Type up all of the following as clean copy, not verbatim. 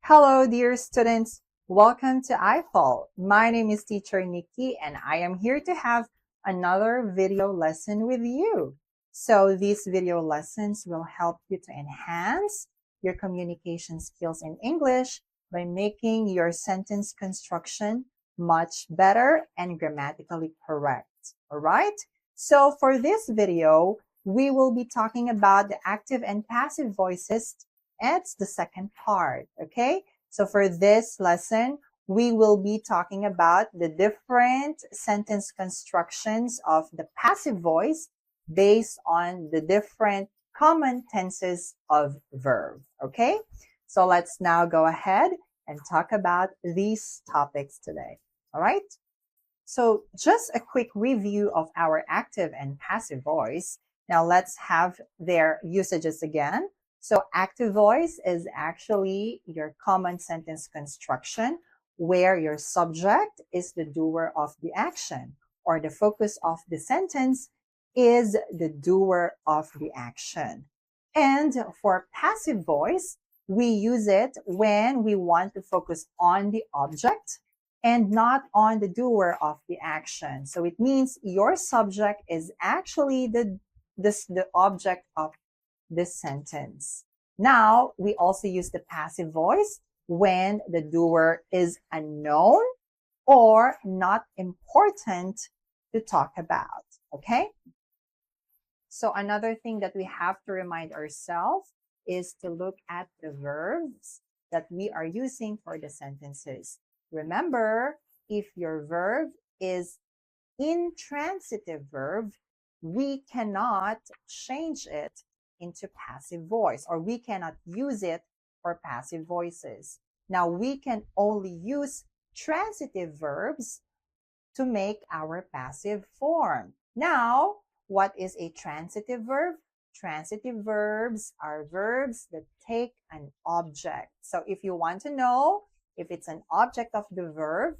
Hello, dear students. Welcome to I-Fal. My name is Teacher Nikki, and I am here to have another video lesson with you. So these video lessons will help you to enhance your communication skills in English by making your sentence construction much better and grammatically correct. All right? So for this video, we will be talking about the active and passive voices. It's the second part, okay? So for this lesson, we will be talking about the different sentence constructions of the passive voice based on the different common tenses of verb, okay? So let's now go ahead and talk about these topics today, all right? So just a quick review of our active and passive voice. Now let's have their usages again. So active voice is actually your common sentence construction where your subject is the doer of the action, or the focus of the sentence is the doer of the action. And for passive voice, we use it when we want to focus on the object and not on the doer of the action. So it means your subject is actually the object of this sentence. Now, we also use the passive voice when the doer is unknown or not important to talk about, okay? So another thing that we have to remind ourselves is to look at the verbs that we are using for the sentences. Remember, if your verb is intransitive verb, we cannot change it into passive voice, or we cannot use it for passive voices. Now, we can only use transitive verbs to make our passive form. Now, what is a transitive verb? Transitive verbs are verbs that take an object. So if you want to know if it's an object of the verb,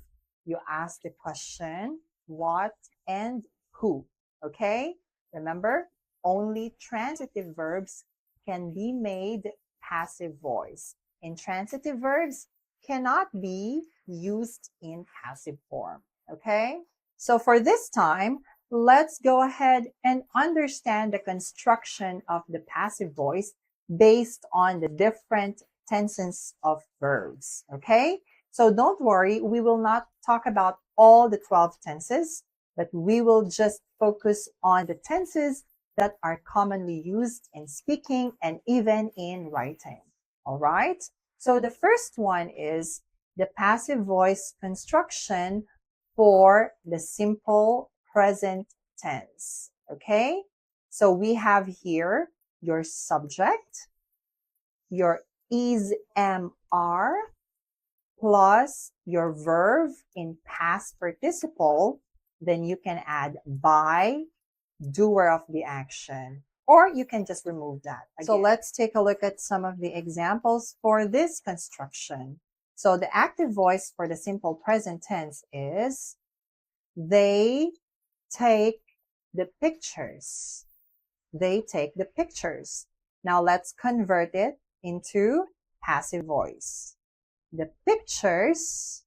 you ask the question, what and who, okay? Remember, only transitive verbs can be made passive voice. Intransitive verbs cannot be used in passive form, okay? So for this time, let's go ahead and understand the construction of the passive voice based on the different tenses of verbs, okay? So don't worry, we will not talk about all the 12 tenses, but we will just focus on the tenses that are commonly used in speaking and even in writing, all right? So the first one is the passive voice construction for the simple present tense, okay? So we have here your subject, your is, am, are, plus your verb in past participle, then you can add by, doer of the action, or you can just remove that. Again. So let's take a look at some of the examples for this construction. So the active voice for the simple present tense is they take the pictures. They take the pictures. Now let's convert it into passive voice. The pictures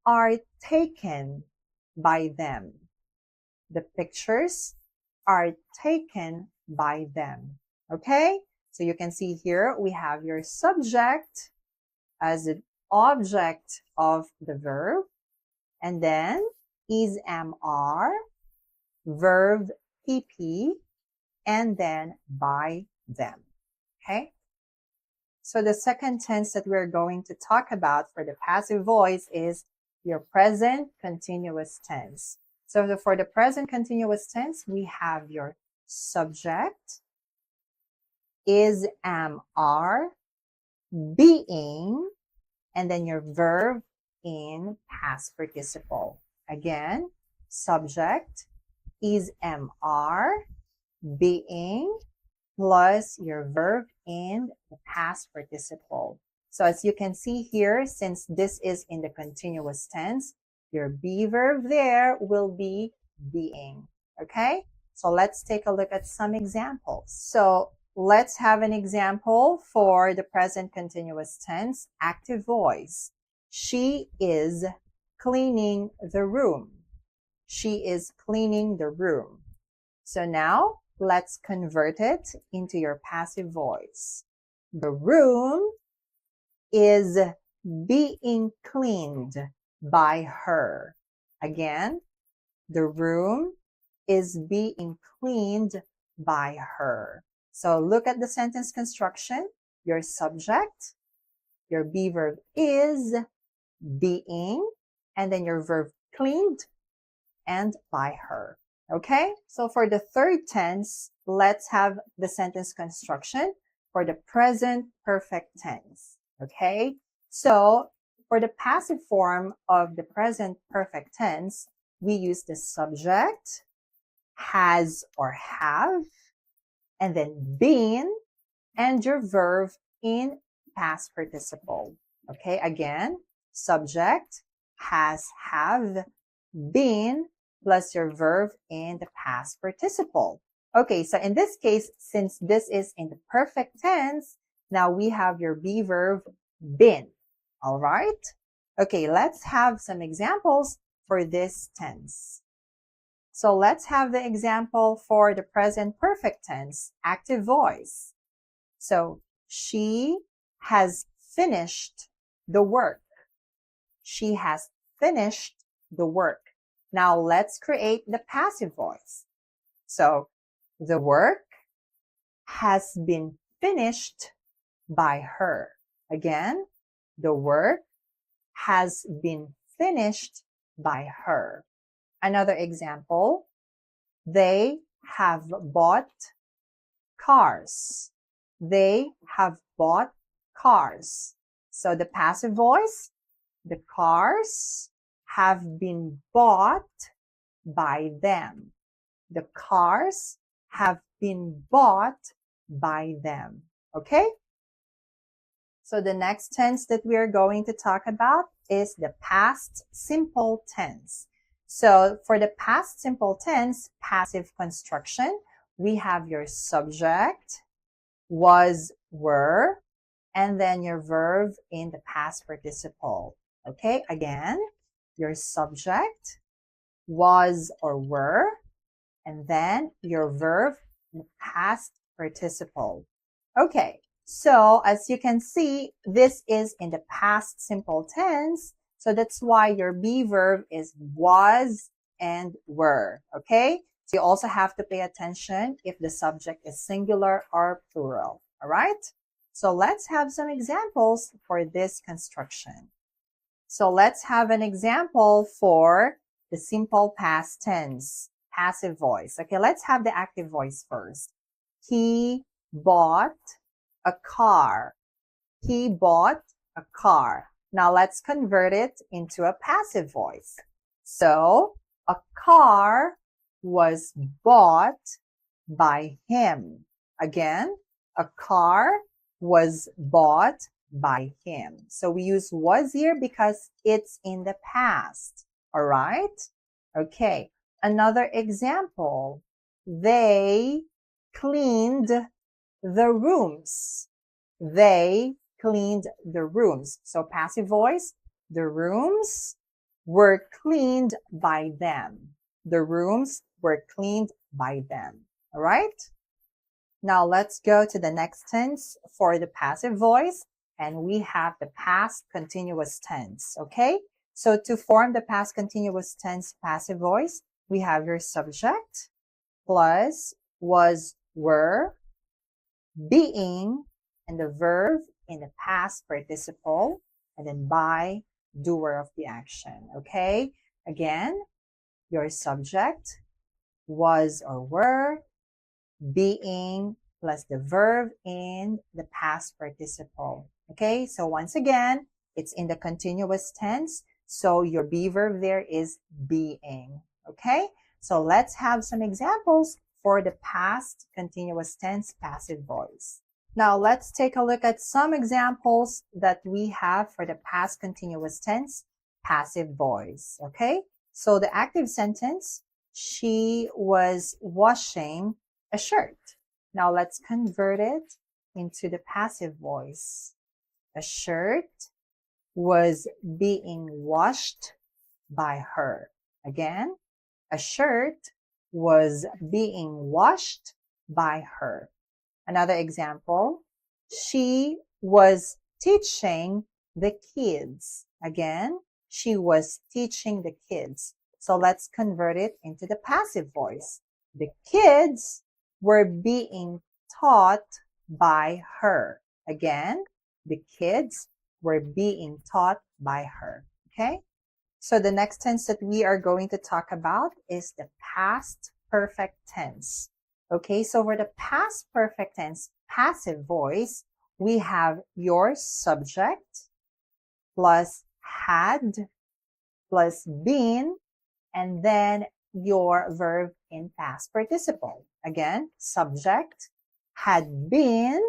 are taken by them. The pictures are taken by them. Okay? So you can see here we have your subject as an object of the verb, and then is, am, are, verb pp, and then by them. Okay? So the second tense that we're going to talk about for the passive voice is your present continuous tense. So for the present continuous tense, we have your subject, is, am, are, being, and then your verb in past participle. Again, subject, is, am, are, being, plus your verb in the past participle. So as you can see here, since this is in the continuous tense, your be verb there will be being, okay? So let's take a look at some examples. So let's have an example for the present continuous tense, active voice. She is cleaning the room. She is cleaning the room. So now let's convert it into your passive voice. The room is being cleaned by her. Again, the room is being cleaned by her. So look at the sentence construction. Your subject, your be verb is, being, and then your verb cleaned, and by her. Okay? So for the third tense, let's have the sentence construction for the present perfect tense. Okay? So for the passive form of the present perfect tense, we use the subject, has or have, and then been, and your verb in past participle. Okay, again, subject, has, have, been, plus your verb in the past participle. Okay, so in this case, since this is in the perfect tense, now we have your be verb, been. All right? Okay, let's have some examples for this tense. So let's have the example for the present perfect tense, active voice. So she has finished the work. She has finished the work. Now let's create the passive voice. So the work has been finished by her. Again, the work has been finished by her. Another example, they have bought cars. They have bought cars. So the passive voice, the cars have been bought by them. The cars have been bought by them. Okay? So the next tense that we are going to talk about is the past simple tense. So for the past simple tense, passive construction, we have your subject, was, were, and then your verb in the past participle. Okay, again, your subject, was or were, and then your verb in the past participle. Okay, so as you can see, this is in the past simple tense. So that's why your be verb is was and were. Okay, so you also have to pay attention if the subject is singular or plural. All right, so let's have some examples for this construction. So let's have an example for the simple past tense, passive voice. Okay, let's have the active voice first. He bought a car. He bought a car. Now let's convert it into a passive voice. So a car was bought by him. Again, a car was bought by him. So we use was here because it's in the past. All right? Okay. Another example. They cleaned the rooms. They cleaned the rooms. So passive voice, the rooms were cleaned by them. The rooms were cleaned by them. All right? Now let's go to the next tense for the passive voice. And we have the past continuous tense. Okay? So to form the past continuous tense passive voice, we have your subject plus was, were, being, and the verb in the past participle, and then by, doer of the action. Okay? Again, your subject, was or were, being, plus the verb in the past participle. Okay? So once again, it's in the continuous tense. So your be verb there is being. Okay? So let's have some examples for the past continuous tense passive voice. Now let's take a look at some examples that we have for the past continuous tense passive voice. Okay? So the active sentence, she was washing a shirt. Now let's convert it into the passive voice. A shirt was being washed by her. Again, a shirt was being washed by her. Another example, she was teaching the kids. Again, she was teaching the kids. So let's convert it into the passive voice. The kids were being taught by her. Again, the kids were being taught by her. Okay? So the next tense that we are going to talk about is the past perfect tense. Okay, so for the past perfect tense passive voice, we have your subject plus had plus been, and then your verb in past participle. Again, subject, had been,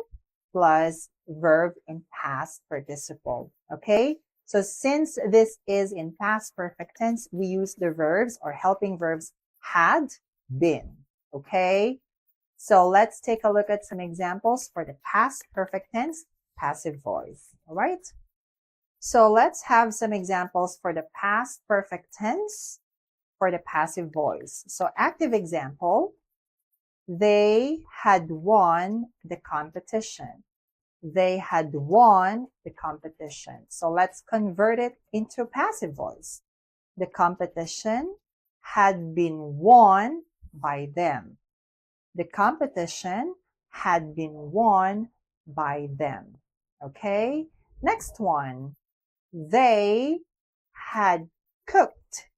plus verb in past participle. Okay? So since this is in past perfect tense, we use the verbs or helping verbs had, been. Okay? So let's take a look at some examples for the past perfect tense passive voice. All right? So let's have some examples for the past perfect tense for the passive voice. So active example, they had won the competition. They had won the competition. So let's convert it into passive voice. The competition had been won by them. The competition had been won by them. Okay? Next one. They had cooked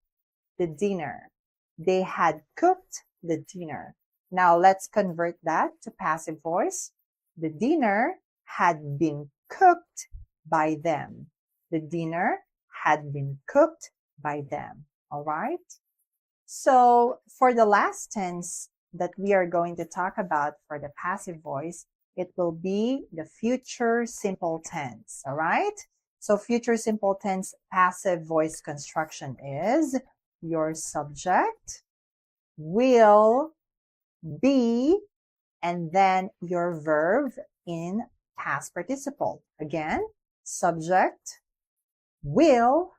the dinner. They had cooked the dinner. Now let's convert that to passive voice. The dinner had been cooked by them. The dinner had been cooked by them. All right? So for the last tense that we are going to talk about for the passive voice, it will be the future simple tense. All right? So future simple tense passive voice construction is your subject will be and then your verb in past participle. Again, subject will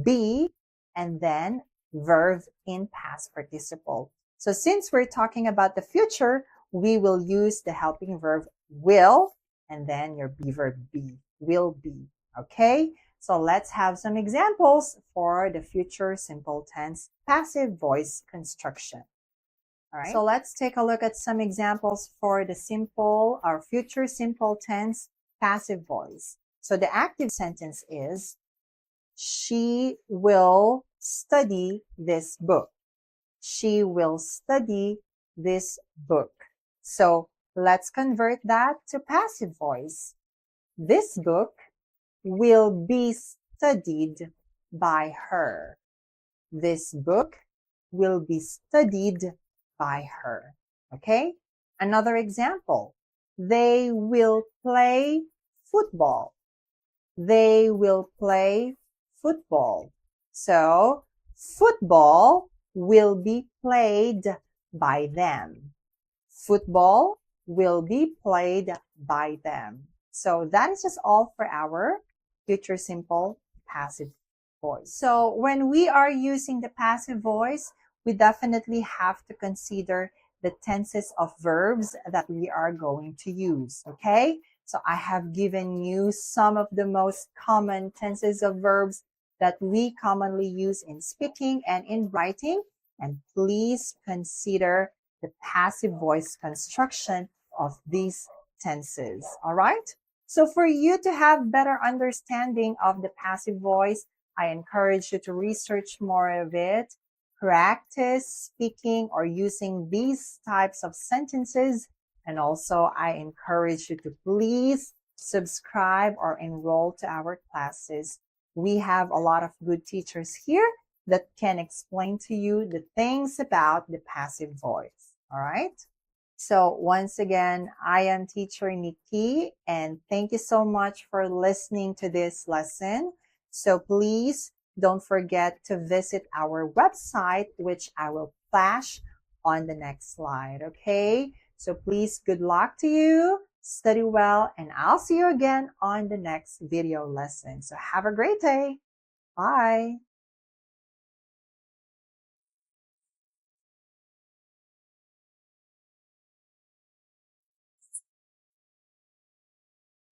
be and then verb in past participle. So since we're talking about the future, we will use the helping verb will and then your be verb be, will be. Okay? So let's have some examples for the future simple tense passive voice construction. All right. So let's take a look at some examples for the simple or future simple tense passive voice. So the active sentence is, she will study this book. She will study this book. So let's convert that to passive voice. This book will be studied by her. This book will be studied by her. Okay? Another example. They will play football. They will play football. So, football will be played by them. Football will be played by them. So that is just all for our future simple passive voice. So when we are using the passive voice, we definitely have to consider the tenses of verbs that we are going to use, okay? So I have given you some of the most common tenses of verbs that we commonly use in speaking and in writing, and please consider the passive voice construction of these tenses, all right? So for you to have better understanding of the passive voice, I encourage you to research more of it, practice speaking or using these types of sentences, and also I encourage you to please subscribe or enroll to our classes. We have a lot of good teachers here that can explain to you the things about the passive voice, all right? So once again, I am teacher Nikki, and thank you so much for listening to this lesson. So please don't forget to visit our website, which I will flash on the next slide, okay? So please, good luck to you, study well, and I'll see you again on the next video lesson. So have a great day. Bye.